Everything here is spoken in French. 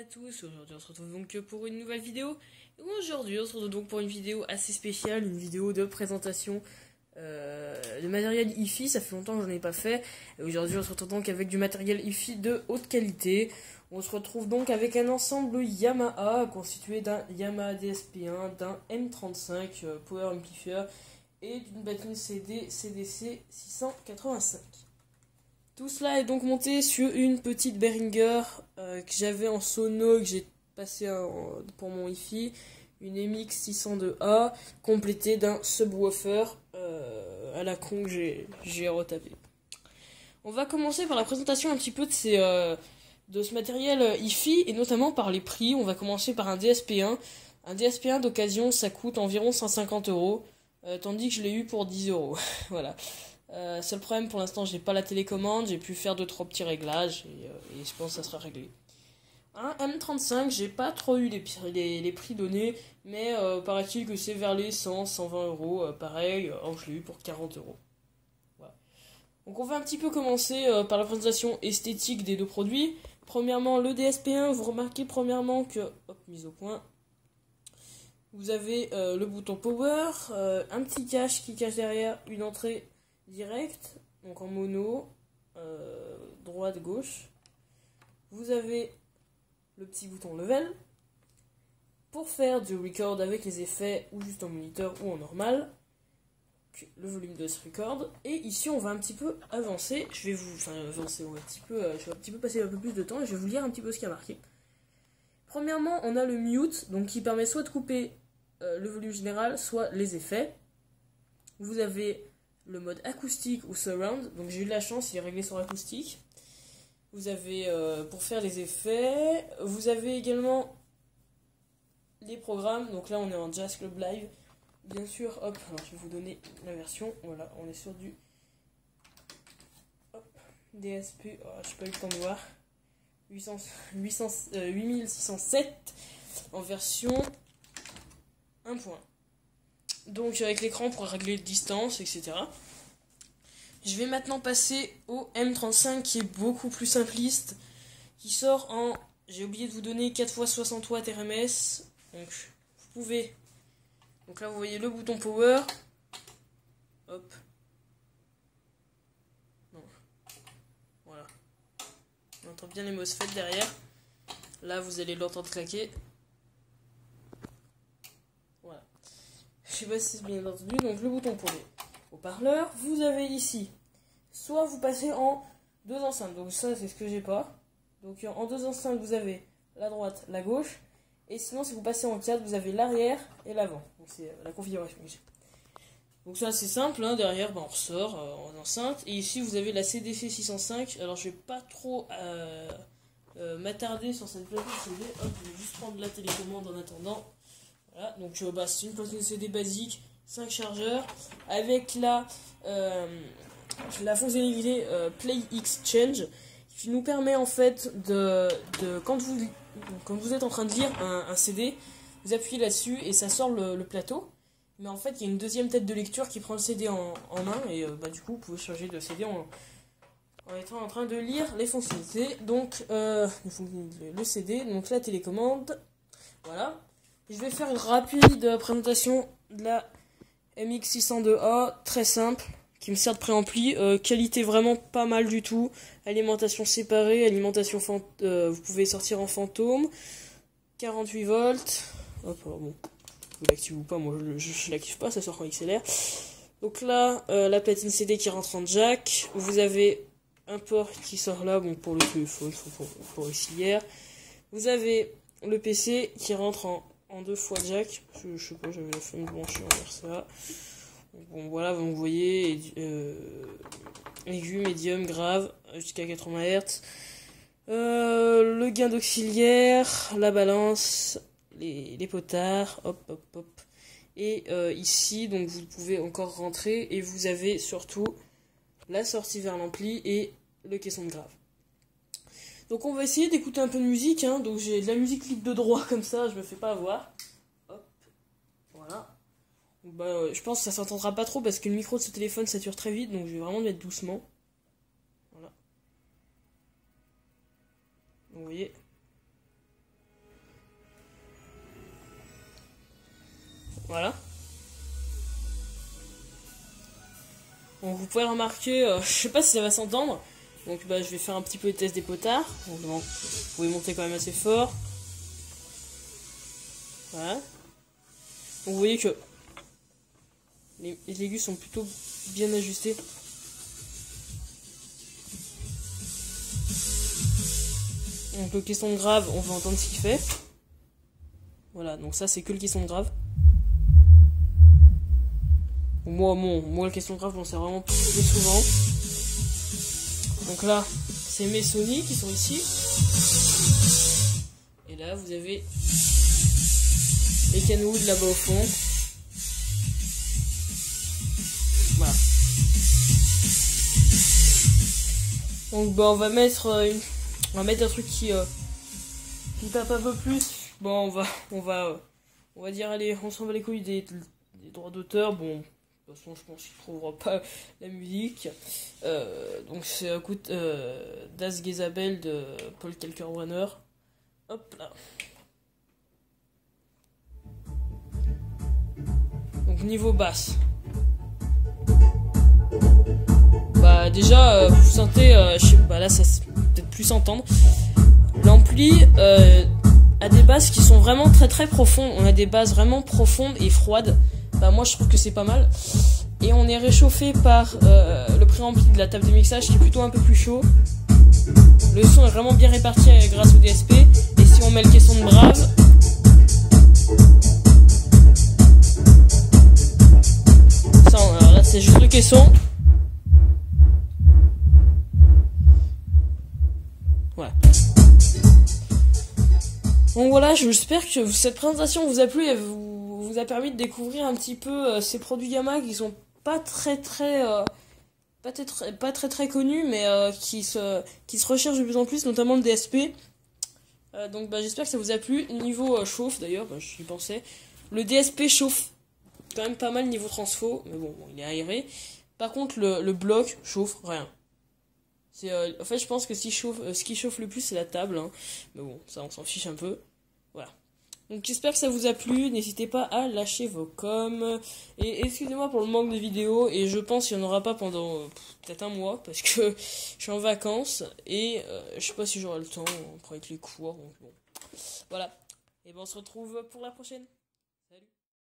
tous, aujourd'hui on se retrouve donc pour une nouvelle vidéo. Et aujourd'hui on se retrouve donc pour une vidéo assez spéciale, une vidéo de présentation de matériel hi-fi. Ça fait longtemps que j'en ai pas fait. Et aujourd'hui on se retrouve donc avec du matériel hi-fi de haute qualité. On se retrouve donc avec un ensemble Yamaha constitué d'un Yamaha DSP1, d'un M35 Power Amplifier et d'une batterie CD CDC 685. Tout cela est donc monté sur une petite Behringer que j'avais en sono, que j'ai passé pour mon hi-fi, une MX602A complétée d'un subwoofer à la con que j'ai retapé. On va commencer par la présentation un petit peu de ce matériel hi-fi et notamment par les prix. On va commencer par un DSP1. Un DSP1 d'occasion, ça coûte environ 150 €, tandis que je l'ai eu pour 10 €. Voilà. Seul problème pour l'instant, j'ai pas la télécommande, j'ai pu faire 2-3 petits réglages et je pense que ça sera réglé. Un M35, j'ai pas trop eu les prix donnés, mais paraît-il que c'est vers les 100-120 €, pareil, je l'ai eu pour 40 €. Voilà. Donc on va un petit peu commencer par la présentation esthétique des deux produits. Premièrement, le DSP1, vous remarquez premièrement que, hop, mise au point, vous avez le bouton Power, un petit cache qui cache derrière une entrée direct, donc en mono, droite, gauche. Vous avez le petit bouton level pour faire du record avec les effets ou juste en moniteur ou en normal, le volume de ce record. Et ici on va un petit peu avancer, je vais un petit peu passer un peu plus de temps et je vais vous lire un petit peu ce qu'il y a marqué. Premièrement, on a le mute, donc qui permet soit de couper le volume général, soit les effets. Vous avez le mode acoustique ou surround, donc j'ai eu de la chance, il est réglé sur acoustique. Vous avez pour faire les effets, vous avez également les programmes, donc là on est en Jazz Club Live, bien sûr. Hop, alors je vais vous donner la version, voilà, on est sur du DSP, j'ai pas eu le temps de voir, 8607 en version 1. Donc avec l'écran pour régler les distances, etc. Je vais maintenant passer au M35 qui est beaucoup plus simpliste, qui sort en, j'ai oublié de vous donner 4x60 watts RMS. Donc vous pouvez, donc là vous voyez le bouton Power, hop, non, voilà, on entend bien les MOSFET derrière, là vous allez l'entendre claquer. Voilà, je sais pas si c'est bien entendu. Donc le bouton pour les haut-parleurs, vous avez ici, soit vous passez en deux enceintes, donc ça c'est ce que j'ai pas, donc en deux enceintes vous avez la droite, la gauche, et sinon si vous passez en 4 vous avez l'arrière et l'avant, donc c'est la configuration que j'ai. Donc ça c'est simple, hein. Derrière on ressort en enceinte, et ici vous avez la CDC 605, alors je vais pas trop m'attarder sur cette plateforme CD, hop, je vais juste prendre la télécommande en attendant. Voilà, donc c'est une plateforme CD basique, 5 chargeurs, avec la fonctionnalité Play Exchange, qui nous permet en fait quand vous êtes en train de lire un CD, vous appuyez là-dessus et ça sort le plateau. Mais en fait, il y a une deuxième tête de lecture qui prend le CD en main et du coup, vous pouvez changer de CD en étant en train de lire les fonctionnalités. Donc, le CD, donc la télécommande, voilà. Je vais faire une rapide présentation de la MX602A, très simple, qui me sert de préampli, qualité vraiment pas mal du tout, alimentation séparée, alimentation vous pouvez sortir en fantôme, 48 volts, hop, alors bon, vous l'activez ou pas, moi je l'active pas, ça sort en XLR. Donc là, la platine CD qui rentre en jack, vous avez un port qui sort là, bon pour le téléphone, pour ici hier, vous avez le PC qui rentre en 2 fois jack, je sais pas, j'avais la flemme de brancher envers ça. Bon voilà, vous voyez, aigu, médium, grave, jusqu'à 80 Hz. Le gain d'auxiliaire, la balance, les potards, hop. Et ici, donc vous pouvez encore rentrer et vous avez surtout la sortie vers l'ampli et le caisson de grave. Donc on va essayer d'écouter un peu de musique, hein. Donc j'ai de la musique libre de droit comme ça, je me fais pas avoir. Hop, voilà. Donc, je pense que ça s'entendra pas trop parce que le micro de ce téléphone sature très vite, donc je vais vraiment le mettre doucement. Voilà. Donc, vous voyez. Voilà. Donc vous pouvez le remarquer, je sais pas si ça va s'entendre. Donc bah, je vais faire un petit peu les tests des potards. Donc vous pouvez monter quand même assez fort. Voilà. Donc vous voyez que les aigus sont plutôt bien ajustés. Donc le caisson grave, on va entendre ce qu'il fait. Voilà, donc ça c'est que le caisson grave. Moi le caisson grave, on sert vraiment plus souvent. Donc là, c'est mes Sony qui sont ici. Et là, vous avez les Kenwood là-bas au fond. Voilà. Donc bah on va mettre un truc qui tape un peu plus. Bon on va dire allez, on s'en va les couilles des droits d'auteur. Bon, de toute façon je pense qu'il ne trouvera pas la musique. Donc c'est un coup Das Gesabel de Paul Kalkbrenner. Hop là. Donc niveau basse. Bah déjà vous sentez, bah là ça peut-être plus s'entendre. L'ampli a des basses qui sont vraiment très très profondes. On a des basses vraiment profondes et froides. Bah moi je trouve que c'est pas mal. Et on est réchauffé par le préampli de la table de mixage qui est plutôt un peu plus chaud. Le son est vraiment bien réparti grâce au DSP. Et si on met le caisson de Brave, ça, alors là c'est juste le caisson. Voilà. Donc voilà, j'espère que cette présentation vous a plu et vous a permis de découvrir un petit peu ces produits Yamaha qui sont pas très connus, mais qui se recherchent de plus en plus, notamment le DSP. Donc bah, j'espère que ça vous a plu. Niveau chauffe d'ailleurs, bah, j'y pensais. Le DSP chauffe quand même pas mal niveau transfo, mais bon, il est aéré. Par contre le bloc chauffe rien. En fait je pense que ce qui chauffe le plus c'est la table, hein. Mais bon, ça on s'en fiche un peu. Voilà. Donc j'espère que ça vous a plu, n'hésitez pas à lâcher vos coms. Et excusez-moi pour le manque de vidéos, et je pense qu'il n'y en aura pas pendant peut-être un mois, parce que je suis en vacances, et je sais pas si j'aurai le temps, après avec les cours, donc bon. Voilà. Et ben on se retrouve pour la prochaine. Salut.